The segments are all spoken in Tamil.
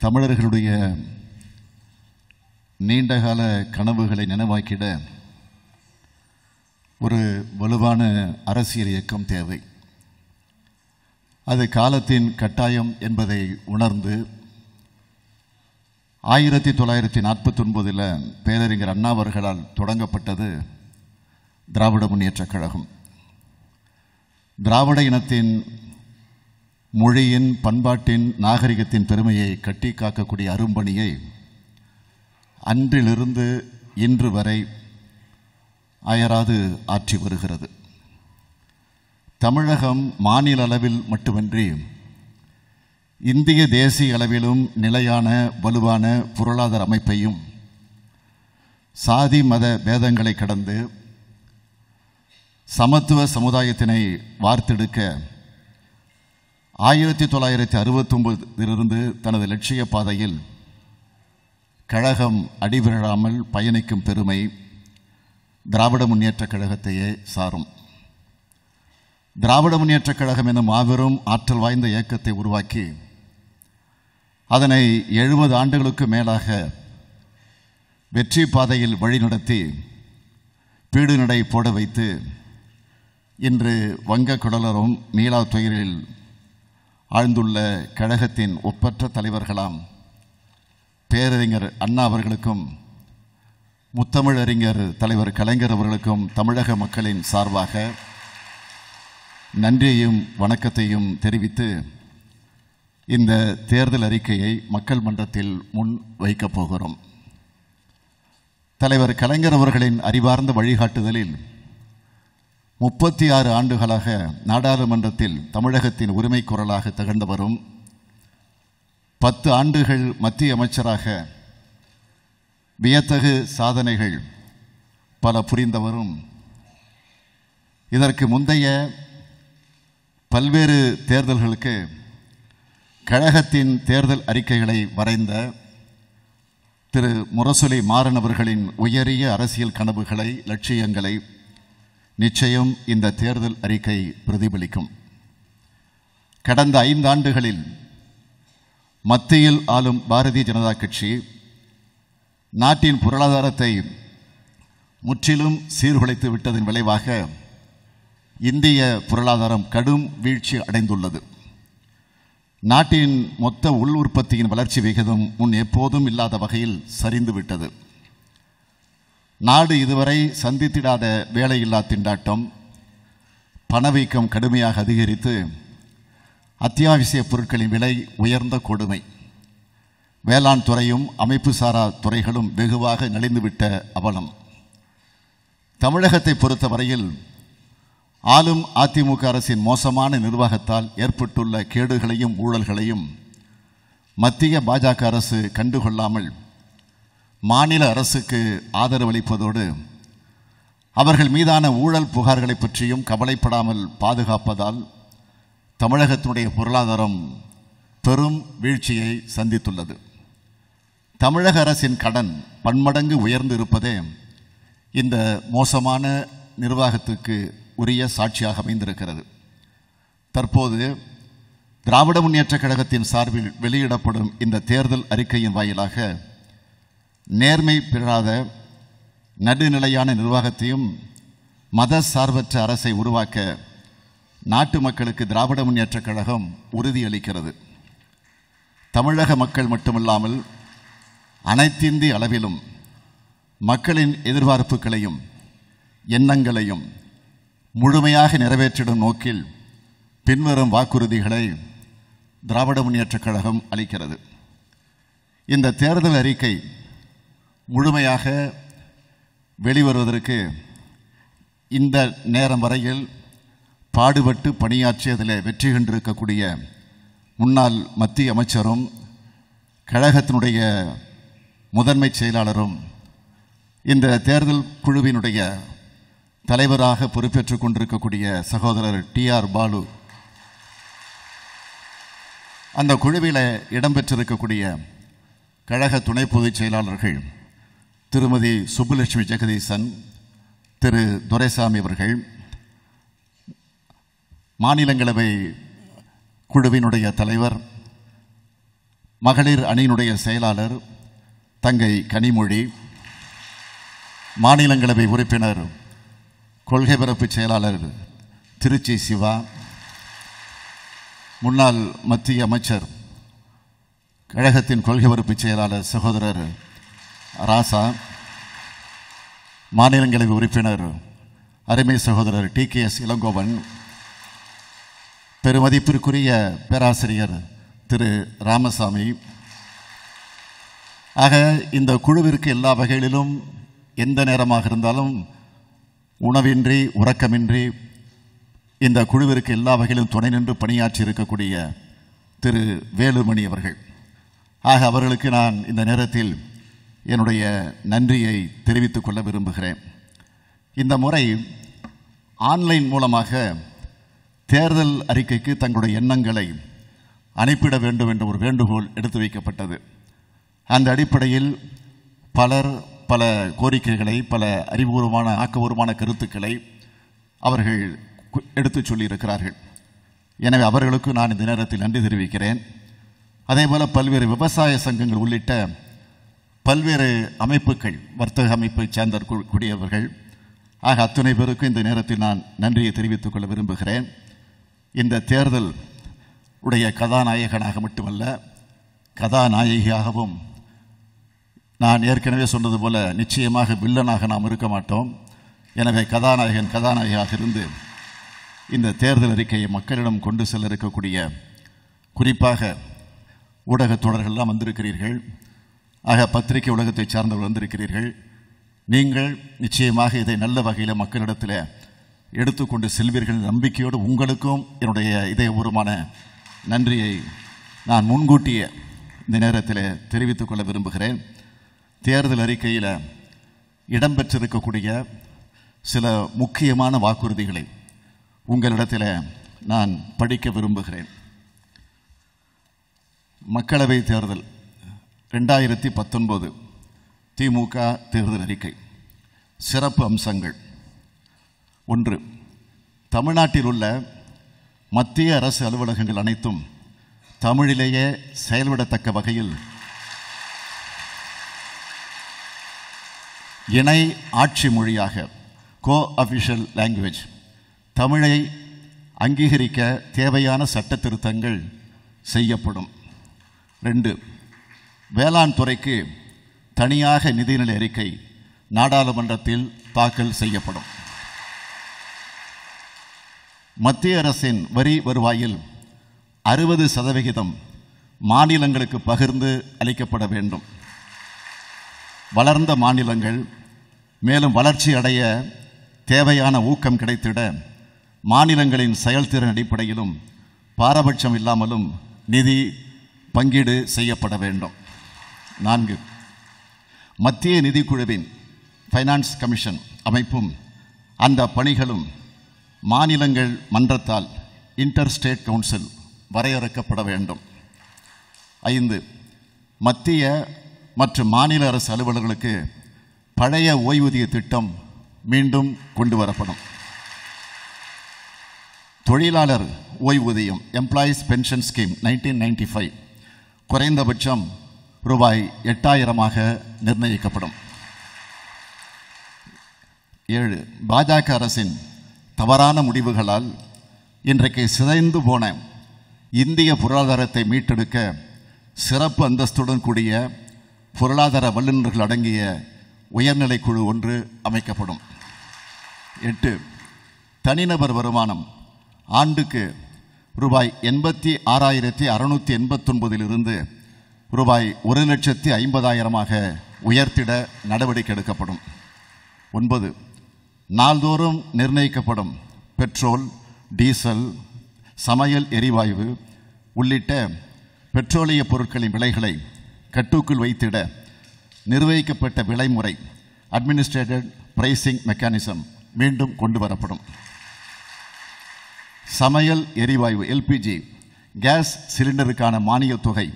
தமிழர்களுடைய நீண்டகால கனவுகளை நினைவாக்கிட ஒரு வலுவான அரசியல் இயக்கம் தேவை. அது காலத்தின் கட்டாயம் என்பதை உணர்ந்து 1949 பேரறிஞர் அண்ணா அவர்களால் தொடங்கப்பட்டது திராவிட முன்னேற்றக் கழகம். திராவிட இனத்தின் மொழியின், பண்பாட்டின், நாகரிகத்தின் பெருமையை கட்டி காக்கக்கூடிய அரும்பணியை அன்றிலிருந்து இன்று வரை அயராது ஆற்றி வருகிறது. தமிழகம் மாநில அளவில் மட்டுமின்றி இந்திய தேசிய அளவிலும் நிலையான வலுவான பொருளாதார அமைப்பையும் சாதி மத பேதங்களை கடந்து சமத்துவ சமுதாயத்தினை வார்த்தெடுக்க 1969 தனது லட்சிய பாதையில் கழகம் அடிவிழாமல் பயணிக்கும் பெருமை திராவிட முன்னேற்றக் கழகத்தையே சாரும். திராவிட முன்னேற்றக் கழகம் எனும் மாபெரும் ஆற்றல் வாய்ந்த இயக்கத்தை உருவாக்கி அதனை 70 ஆண்டுகளுக்கு மேலாக வெற்றி பாதையில் வழிநடத்தி பீடுநடை போட வைத்து இன்று வங்க குடலரும் மீளா துயரில் ஆழ்ந்துள்ள கழகத்தின் ஒப்பற்ற தலைவர்களாம் பேரறிஞர் அண்ணா அவர்களுக்கும் முத்தமிழறிஞர் தலைவர் கலைஞர் அவர்களுக்கும் தமிழக மக்களின் சார்பாக நன்றியையும் வணக்கத்தையும் தெரிவித்து இந்த தேர்தல் அறிக்கையை மக்கள் மன்றத்தில் முன் வைக்கப் போகிறோம். தலைவர் கலைஞர் அவர்களின் அறிவார்ந்த வழிகாட்டுதலில் 36 ஆண்டுகளாக நாடாளுமன்றத்தில் தமிழகத்தின் உரிமை குரலாக திகழ்ந்து வரும், 10 ஆண்டுகள் மத்திய அமைச்சராக வியத்தகு சாதனைகள் பல புரிந்தவரும், இதற்கு முந்தைய பல்வேறு தேர்தல்களுக்கு கழகத்தின் தேர்தல் அறிக்கைகளை வரைந்த திரு முரசொலி மாறன் அவர்களின் உயரிய அரசியல் கனவுகளை, லட்சியங்களை நிச்சயம் இந்த தேர்தல் அறிக்கை பிரதிபலிக்கும். கடந்த 5 ஆண்டுகளில் மத்தியில் ஆளும் பாரதிய ஜனதா கட்சி நாட்டின் பொருளாதாரத்தை முற்றிலும் சீர்குலைத்து விட்டதன் விளைவாக இந்திய பொருளாதாரம் கடும் வீழ்ச்சி அடைந்துள்ளது. நாட்டின் மொத்த உள் உற்பத்தியின் வளர்ச்சி விகிதம் முன் எப்போதும் இல்லாத வகையில் சரிந்துவிட்டது. நாடு இதுவரை சந்தித்திடாத வேலையில்லா திண்டாட்டம், பணவீக்கம் கடுமையாக அதிகரித்து அத்தியாவசிய பொருட்களின் விலை உயர்ந்த கொடுமை, வேளாண் துறையும் அமைப்பு சாரா துறைகளும் வெகுவாக நலிந்துவிட்ட அவலம். தமிழகத்தை பொறுத்தவரையில் ஆளும் அதிமுக அரசின் மோசமான நிர்வாகத்தால் ஏற்பட்டுள்ள கேடுகளையும் ஊழல்களையும் மத்திய பாஜக அரசு கண்டுகொள்ளாமல் மாநில அரசுக்கு ஆதரவளிப்பதோடு அவர்கள் மீதான ஊழல் புகார்களை பற்றியும் கவலைப்படாமல் பாதுகாப்பதால் தமிழகத்தினுடைய பொருளாதாரம் பெரும் வீழ்ச்சியை சந்தித்துள்ளது. தமிழக அரசின் கடன் பன்மடங்கு உயர்ந்து இருப்பதே இந்த மோசமான நிர்வாகத்துக்கு உரிய சாட்சியாக அமைந்திருக்கிறது. தற்போது திராவிட முன்னேற்றக் கழகத்தின் சார்பில் வெளியிடப்படும் இந்த தேர்தல் அறிக்கையின் வாயிலாக நேர்மை பெறாத நடுநிலையான நிர்வாகத்தையும் மத சார்பற்ற அரசை உருவாக்க நாட்டு மக்களுக்கு திராவிட முன்னேற்றக் கழகம் உறுதியளிக்கிறது. தமிழக மக்கள் மட்டுமல்லாமல் அனைத்திந்திய அளவிலும் மக்களின் எதிர்பார்ப்புகளையும் எண்ணங்களையும் முழுமையாக நிறைவேற்றிடும் நோக்கில் பின்வரும் வாக்குறுதிகளை திராவிட முன்னேற்றக் கழகம் அளிக்கிறது. இந்த தேர்தல் அறிக்கை முழுமையாக வெளிவருவதற்கு இந்த நேரம் வரையில் பாடுபட்டு பணியாற்றியதில் வெற்றி கண்டிருக்கக்கூடிய முன்னாள் மத்திய அமைச்சரும் கழகத்தினுடைய முதன்மை செயலாளரும் இந்த தேர்தல் குழுவினுடைய தலைவராக பொறுப்பேற்றுக் கொண்டிருக்கக்கூடிய சகோதரர் TR பாலு, அந்த குழுவில் இடம்பெற்றிருக்கக்கூடிய கழக துணை பொதுச் செயலாளர்கள் திருமதி சுப்புலட்சுமி ஜெகதீசன், திரு துரைசாமி அவர்கள், மாநிலங்களவை குழுவினுடைய தலைவர் மகளிர் அணியினுடைய செயலாளர் தங்கை கனிமொழி, மாநிலங்களவை உறுப்பினர் கொள்கை பரப்பு செயலாளர் திருச்சி சிவா, முன்னாள் மத்திய அமைச்சர் கழகத்தின் கொள்கை பரப்பு செயலாளர் சகோதரர் ராசா, மாநிலங்களவை உறுப்பினர் அருமை சகோதரர் TKS இளங்கோவன், பெருமதிப்பிற்குரிய பேராசிரியர் திரு ராமசாமி. ஆக இந்த குழுவிற்கு எல்லா வகைகளிலும் எந்த நேரமாக இருந்தாலும் உணவின்றி உறக்கமின்றி இந்த குழுவிற்கு எல்லா வகையிலும் துணை நின்று பணியாற்றி இருக்கக்கூடிய திரு வேலுமணி அவர்கள். ஆக அவர்களுக்கு நான் இந்த நேரத்தில் என்னுடைய நன்றியை தெரிவித்துக் கொள்ள விரும்புகிறேன். இந்த முறை ஆன்லைன் மூலமாக தேர்தல் அறிக்கைக்கு தங்களுடைய எண்ணங்களை அனுப்பிட வேண்டும் என்ற ஒரு வேண்டுகோள் எடுத்து வைக்கப்பட்டது. அந்த அடிப்படையில் பலர் பல கோரிக்கைகளை, பல அறிவுபூர்வமான ஆக்கபூர்வமான கருத்துக்களை அவர்கள் எடுத்து சொல்லியிருக்கிறார்கள். எனவே அவர்களுக்கு நான் இந்த நேரத்தில் நன்றி தெரிவிக்கிறேன். அதேபோல் பல்வேறு விவசாய சங்கங்கள் உள்ளிட்ட பல்வேறு அமைப்புகள், வர்த்தக அமைப்பை சேர்ந்த கூடியவர்கள், ஆக அத்துணை பேருக்கும் இந்த நேரத்தில் நான் நன்றியை தெரிவித்துக் கொள்ள விரும்புகிறேன். இந்த தேர்தல் உடைய கதாநாயகனாக மட்டுமல்ல, கதாநாயகியாகவும் நான் ஏற்கனவே சொன்னது போல நிச்சயமாக வில்லனாக நாம் இருக்க மாட்டோம். எனவே கதாநாயகியாக இருந்து இந்த தேர்தல் அறிக்கையை மக்களிடம் கொண்டு செல்ல இருக்கக்கூடிய, குறிப்பாக ஊடகத் தொடர்கள்லாம் வந்திருக்கிறீர்கள், ஆக பத்திரிகை உலகத்தை சார்ந்தவர்கள் வந்திருக்கிறீர்கள். நீங்கள் நிச்சயமாக இதை நல்ல வகையில் மக்களிடத்தில் எடுத்துக்கொண்டு செல்வீர்கள் நம்பிக்கையோடு உங்களுக்கும் என்னுடைய இதயபூர்வமான நன்றியை நான் முன்கூட்டியே இந்த நேரத்தில் தெரிவித்துக் கொள்ள விரும்புகிறேன். தேர்தல் அறிக்கையில் இடம்பெற்றிருக்கக்கூடிய சில முக்கியமான வாக்குறுதிகளை உங்களிடத்தில் நான் படிக்க விரும்புகிறேன். மக்களவை தேர்தல் 2019 திமுக தேர்தல் அறிக்கை. சிறப்பு அம்சங்கள். 1. தமிழ்நாட்டில் உள்ள மத்திய அரசு அலுவலகங்கள் அனைத்தும் தமிழிலேயே செயல்படத்தக்க வகையில் இணை ஆட்சி மொழியாக கோ-அஃபிஷியல் லாங்குவேஜ் தமிழை அங்கீகரிக்க தேவையான சட்ட திருத்தங்கள் செய்யப்படும். 2. வேளாண் துறைக்கு தனியாக நிதிநிலை அறிக்கை நாடாளுமன்றத்தில் தாக்கல் செய்யப்படும். மத்திய அரசின் வரி வருவாயில் 60% மாநிலங்களுக்கு பகிர்ந்து அளிக்கப்பட வேண்டும். வளர்ந்த மாநிலங்கள் மேலும் வளர்ச்சி அடைய தேவையான ஊக்கம் கிடைத்திட மாநிலங்களின் செயல்திறன் அடிப்படையிலும் பாரபட்சம் இல்லாமலும் நிதி பங்கீடு செய்யப்பட வேண்டும். 4. மத்திய நிதிக்குழுவின் ஃபைனான்ஸ் கமிஷன் அமைப்பும் அந்த பணிகளும் மாநிலங்கள் மன்றத்தால் இன்டர் ஸ்டேட் கவுன்சில் வரையறுக்கப்பட வேண்டும். 5. மத்திய மற்றும் மாநில அரசு அலுவலர்களுக்கு பழைய ஓய்வூதிய திட்டம் மீண்டும் கொண்டு வரப்படும். தொழிலாளர் ஓய்வூதியம் எம்ப்ளாயீஸ் பென்ஷன் ஸ்கீம் 1995 குறைந்தபட்சம் ரூபாய் 8000 நிர்ணயிக்கப்படும். 7. பாஜக அரசின் தவறான முடிவுகளால் இன்றைக்கு சிதைந்து போன இந்திய பொருளாதாரத்தை மீட்டெடுக்க சிறப்பு அந்தஸ்துடன் கூடிய பொருளாதார வல்லுநர்கள் அடங்கிய உயர்நிலை குழு ஒன்று அமைக்கப்படும். 8. தனிநபர் வருமானம் ஆண்டுக்கு ரூபாய் 86,689 ரூபாய் 1,50,000 உயர்த்திட நடவடிக்கை எடுக்கப்படும். 9. நாள்தோறும் நிர்ணயிக்கப்படும் பெட்ரோல், டீசல், சமையல் எரிவாயு உள்ளிட்ட பெட்ரோலிய பொருட்களின் விலைகளை கட்டுக்குள் வைத்திட நிர்வகிக்கப்பட்ட விலைமுறை அட்மினிஸ்ட்ரேட்டட் பிரைசிங் மெக்கானிசம் மீண்டும் கொண்டு வரப்படும். சமையல் எரிவாயு LPG கேஸ் சிலிண்டருக்கான மானியத் தொகை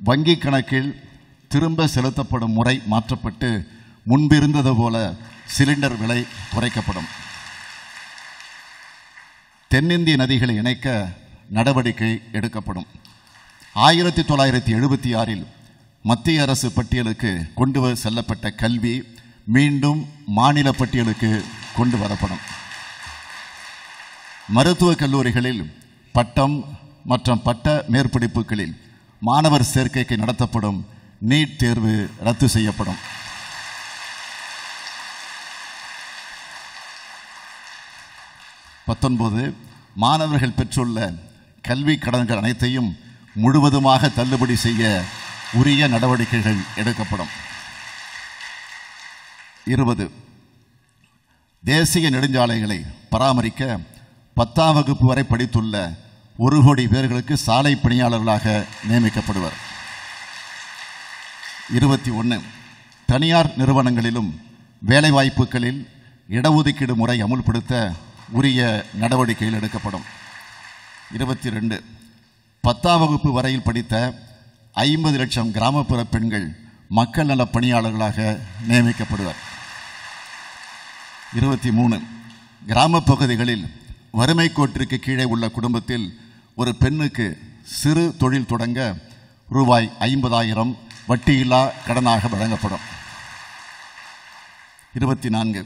வங்கி கணக்கில் திரும்ப செலுத்தப்படும் முறை மாற்றப்பட்டு முன்பிருந்தது போல சிலிண்டர் விலை குறைக்கப்படும். தென்னிந்திய நதிகளை இணைக்க நடவடிக்கை எடுக்கப்படும். 1976 மத்திய அரசு பட்டியலுக்கு கொண்டு செல்லப்பட்ட கல்வி மீண்டும் மாநில பட்டியலுக்கு கொண்டு வரப்படும். மருத்துவக் கல்லூரிகளில் பட்டம் மற்றும் பட்ட மேற்படிப்புகளில் மாணவர் சேர்க்கைக்கு நடத்தப்படும் நீட் தேர்வு ரத்து செய்யப்படும். 19 மாணவர்கள் பெற்றுள்ள கல்வி கடன்கள் அனைத்தையும் முழுவதுமாக தள்ளுபடி செய்ய உரிய நடவடிக்கைகள் எடுக்கப்படும். 20 தேசிய நெடுஞ்சாலைகளை பராமரிக்க 10ஆம் வகுப்பு வரை படித்துள்ள 1 கோடி பேர்களுக்கு சாலை பணியாளர்களாக நியமிக்கப்படுவர். 21 தனியார் நிறுவனங்களிலும் வேலைவாய்ப்புகளில் இடஒதுக்கீடு முறை அமுல்படுத்த உரிய நடவடிக்கைகள் எடுக்கப்படும். 22 10ஆம் வகுப்பு வரையில் படித்த 50 லட்சம் கிராமப்புற பெண்கள் மக்கள் நல பணியாளர்களாக நியமிக்கப்படுவர். 23 கிராம பகுதிகளில் வறுமை கோட்டிற்கு கீழே உள்ள குடும்பத்தில் ஒரு பெண்ணுக்கு சிறு தொழில் தொடங்க ரூபாய் 50,000 வட்டியில்லா கடனாக வழங்கப்படும். 24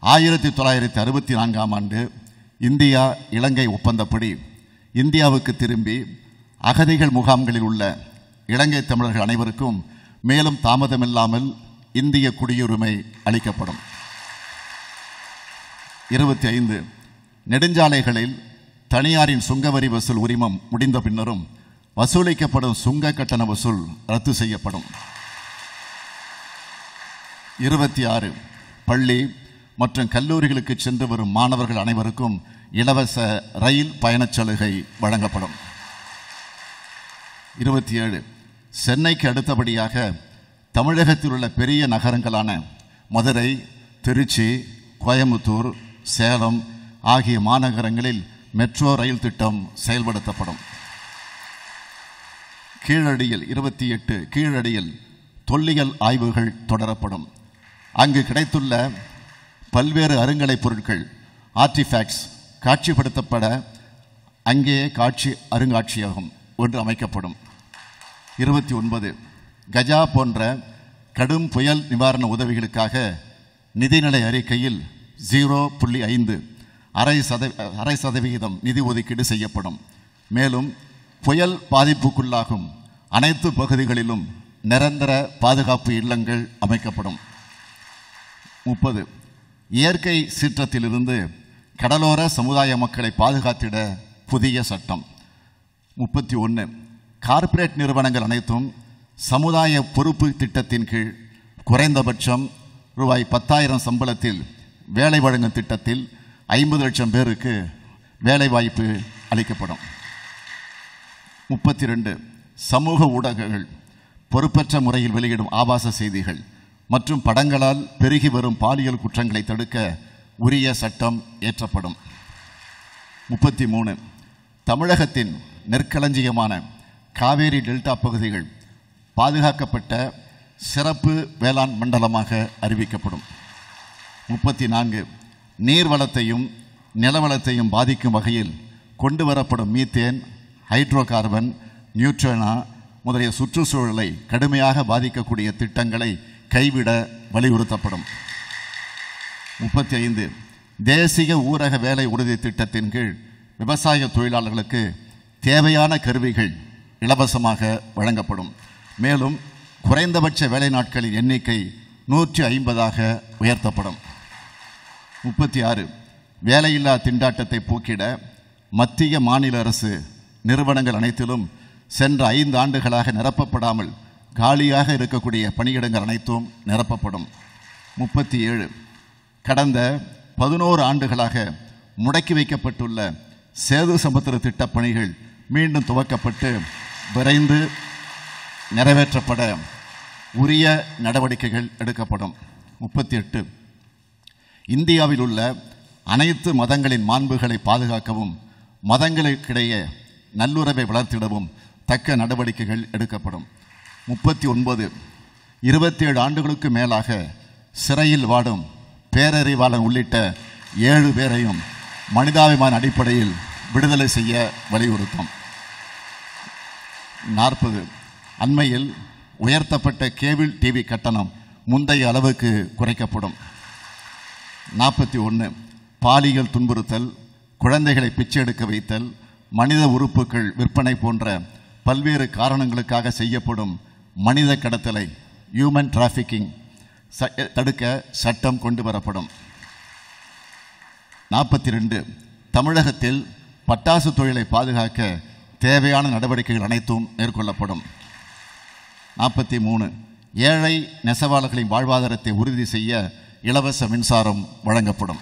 1964ஆம் ஆண்டு இந்தியா இலங்கை ஒப்பந்தப்படி இந்தியாவுக்கு திரும்பி அகதிகள் முகாம்களில் உள்ள இலங்கை தமிழர்கள் அனைவருக்கும் மேலும் தாமதமில்லாமல் இந்திய குடியுரிமை அளிக்கப்படும். 25 நெடுஞ்சாலைகளில் தனியாரின் சுங்கவரி வசூல் உரிமம் முடிந்த பின்னரும் வசூலிக்கப்படும் சுங்க கட்டண வசூல் ரத்து செய்யப்படும். 26 பள்ளி மற்றும் கல்லூரிகளுக்கு சென்று வரும் மாணவர்கள் அனைவருக்கும் இலவச ரயில் பயணச் சலுகை வழங்கப்படும். 27 சென்னைக்கு அடுத்தபடியாக தமிழகத்தில் உள்ள பெரிய நகரங்களான மதுரை, திருச்சி, கோயம்புத்தூர், சேலம் ஆகிய மாநகரங்களில் மெட்ரோ ரயில் திட்டம் செயல்படுத்தப்படும். கீழடியில் 28 கீழடியில் தொல்லியல் ஆய்வுகள் தொடரப்படும். அங்கு கிடைத்துள்ள பல்வேறு அருங்கலை பொருட்கள் ஆர்டிஃபேக்ட்ஸ் காட்சிப்படுத்தப்பட அங்கேயே காட்சி அருங்காட்சியகம் ஒன்று அமைக்கப்படும். 29 கஜா போன்ற கடும் புயல் நிவாரண உதவிகளுக்காக நிதிநிலை அறிக்கையில் 0.5 அரை சதவிகிதம் நிதி ஒதுக்கீடு செய்யப்படும். மேலும் புயல் பாதிப்புக்குள்ளாகும் அனைத்து பகுதிகளிலும் நிரந்தர பாதுகாப்பு இல்லங்கள் அமைக்கப்படும். 30 இயற்கை சீற்றத்திலிருந்து கடலோர சமுதாய மக்களை பாதுகாத்திட புதிய சட்டம். 31 கார்ப்பரேட் நிறுவனங்கள் அனைத்தும் சமுதாய பொறுப்பு திட்டத்தின் கீழ் குறைந்தபட்சம் ரூபாய் 10,000 சம்பளத்தில் வேலை வழங்கும் திட்டத்தில் 50 லட்சம் பேருக்கு வேலைவாய்ப்பு அளிக்கப்படும். 32 சமூக ஊடகங்கள் பொறுப்பற்ற முறையில் வெளியிடும் ஆபாச செய்திகள் மற்றும் படங்களால் பெருகி வரும் பாலியல் குற்றங்களை தடுக்க உரிய சட்டம் ஏற்றப்படும். 33 தமிழகத்தின் நெற்களஞ்சியமான காவேரி டெல்டா பகுதிகள் பாதுகாக்கப்பட்ட சிறப்பு வேளாண் மண்டலமாக அறிவிக்கப்படும். 34 நீர்வளத்தையும் நிலவளத்தையும் பாதிக்கும் வகையில் கொண்டு வரப்படும் மீத்தேன், ஹைட்ரோ கார்பன், நியூட்ரினோ முதலிய சுற்றுச்சூழலை கடுமையாக பாதிக்கக்கூடிய திட்டங்களை கைவிட வலியுறுத்தப்படும். 35 தேசிய ஊரக வேலை உறுதி திட்டத்தின் கீழ் விவசாய தொழிலாளர்களுக்கு தேவையான கருவிகள் இலவசமாக வழங்கப்படும். மேலும் குறைந்தபட்ச வேலை நாட்களின் எண்ணிக்கை 150ஆக உயர்த்தப்படும். 36 வேலையில்லா திண்டாட்டத்தை போக்கிட மத்திய மாநில அரசு நிறுவனங்கள் அனைத்திலும் சென்ற 5 ஆண்டுகளாக நிரப்பப்படாமல் காலியாக இருக்கக்கூடிய பணியிடங்கள் அனைத்தும் நிரப்பப்படும். 37 கடந்த 11 ஆண்டுகளாக முடக்கி வைக்கப்பட்டுள்ள சேது சமுத்திர திட்டப் பணிகள் மீண்டும் துவக்கப்பட்டு விரைந்து நிறைவேற்றப்பட உரிய நடவடிக்கைகள் எடுக்கப்படும். 38 இந்தியாவில் உள்ள அனைத்து மதங்களின் மாண்புகளை பாதுகாக்கவும் மதங்களுக்கிடையே நல்லுறவை வளர்த்திடவும் தக்க நடவடிக்கைகள் எடுக்கப்படும். 39 27 ஆண்டுகளுக்கு மேலாக சிறையில் வாடும் பேரறிவாளன் உள்ளிட்ட 7 பேரையும் மனிதாபிமான அடிப்படையில் விடுதலை செய்ய வலியுறுத்தும். 40. அண்மையில் உயர்த்தப்பட்ட கேபிள் டிவி கட்டணம் முந்தைய அளவுக்கு குறைக்கப்படும். 41. பாலியல் துன்புறுத்தல், குழந்தைகளை பிச்சை எடுக்க வைத்தல், மனித உறுப்புகள் விற்பனை போன்ற பல்வேறு காரணங்களுக்காக செய்யப்படும் மனித கடத்தலை, ஹியூமன் டிராஃபிக்கிங் தடுக்க சட்டம் கொண்டு வரப்படும். 42. தமிழகத்தில் பட்டாசு தொழிலை பாதுகாக்க தேவையான நடவடிக்கைகள் அனைத்தும் மேற்கொள்ளப்படும். 43. ஏழை நெசவாளர்களின் வாழ்வாதாரத்தை உறுதி செய்ய இலவச மின்சாரம் வழங்கப்படும்.